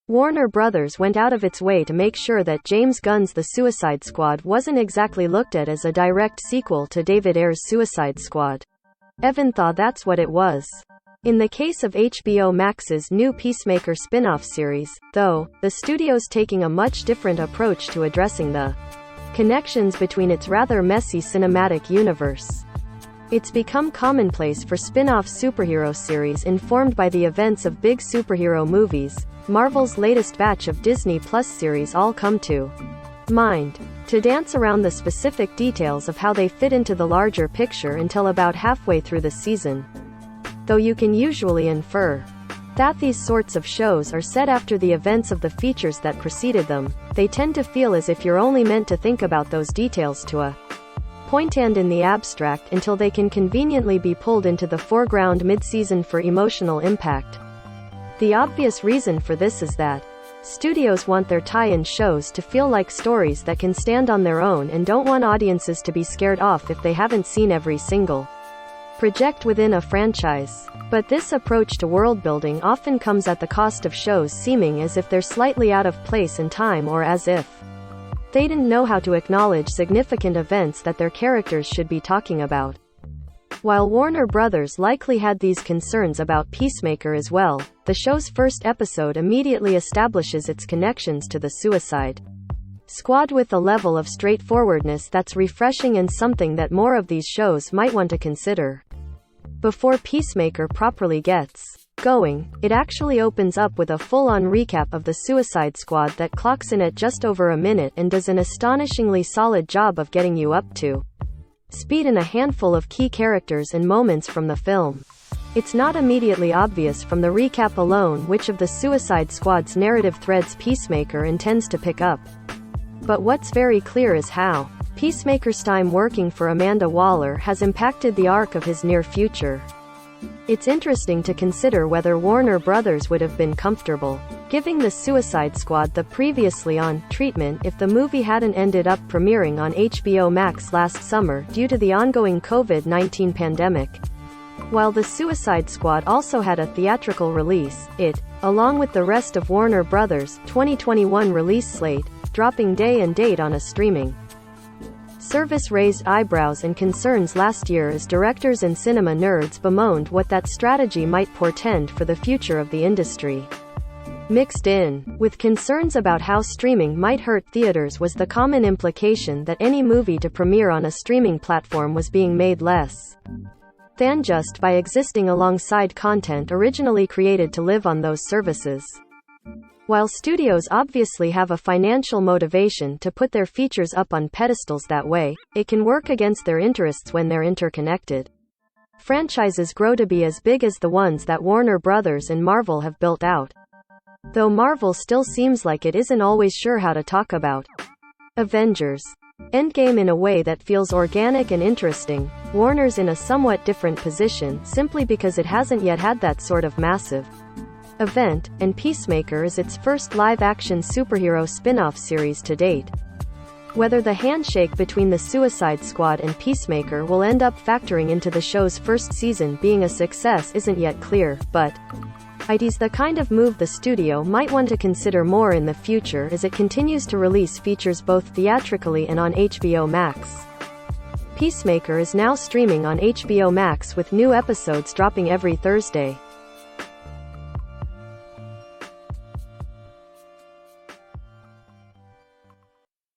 Warner Brothers went out of its way to make sure that James Gunn's The Suicide Squad wasn't exactly looked at as a direct sequel to David Ayer's Suicide Squad. Even though that's what it was. In the case of HBO Max's new Peacemaker spin-off series, though, the studio's taking a much different approach to addressing the connections between its rather messy cinematic universe. It's become commonplace for spin-off superhero series informed by the events of big superhero movies. Marvel's latest batch of Disney Plus series all come to mind to dance around the specific details of how they fit into the larger picture until about halfway through the season. Though you can usually infer that these sorts of shows are set after the events of the features that preceded them, they tend to feel as if you're only meant to think about those details to a point and in the abstract until they can conveniently be pulled into the foreground mid-season for emotional impact. The obvious reason for this is that studios want their tie-in shows to feel like stories that can stand on their own and don't want audiences to be scared off if they haven't seen every single project within a franchise. But this approach to world-building often comes at the cost of shows seeming as if they're slightly out of place in time or as if they didn't know how to acknowledge significant events that their characters should be talking about. While Warner Brothers likely had these concerns about Peacemaker as well, the show's first episode immediately establishes its connections to the Suicide Squad with a level of straightforwardness that's refreshing and something that more of these shows might want to consider. Before Peacemaker properly gets going, it actually opens up with a full-on recap of the Suicide Squad that clocks in at just over a minute and does an astonishingly solid job of getting you up to speed in a handful of key characters and moments from the film. It's not immediately obvious from the recap alone which of the Suicide Squad's narrative threads Peacemaker intends to pick up. But what's very clear is how Peacemaker's time working for Amanda Waller has impacted the arc of his near future. It's interesting to consider whether Warner Brothers would have been comfortable giving the Suicide Squad the previously on treatment if the movie hadn't ended up premiering on HBO Max last summer due to the ongoing COVID-19 pandemic. While the Suicide Squad also had a theatrical release, it, along with the rest of Warner Brothers' 2021 release slate, dropping day and date on a streaming service raised eyebrows and concerns last year as directors and cinema nerds bemoaned what that strategy might portend for the future of the industry. Mixed in with concerns about how streaming might hurt theaters was the common implication that any movie to premiere on a streaming platform was being made less than just by existing alongside content originally created to live on those services. While studios obviously have a financial motivation to put their features up on pedestals that way, it can work against their interests when they're interconnected. Franchises grow to be as big as the ones that Warner Brothers and Marvel have built out. Though Marvel still seems like it isn't always sure how to talk about Avengers Endgame in a way that feels organic and interesting, Warner's in a somewhat different position simply because it hasn't yet had that sort of massive event, and Peacemaker is its first live-action superhero spin-off series to date. Whether the handshake between the Suicide Squad and Peacemaker will end up factoring into the show's first season being a success isn't yet clear, but it's the kind of move the studio might want to consider more in the future as it continues to release features both theatrically and on HBO Max. Peacemaker is now streaming on HBO Max with new episodes dropping every Thursday.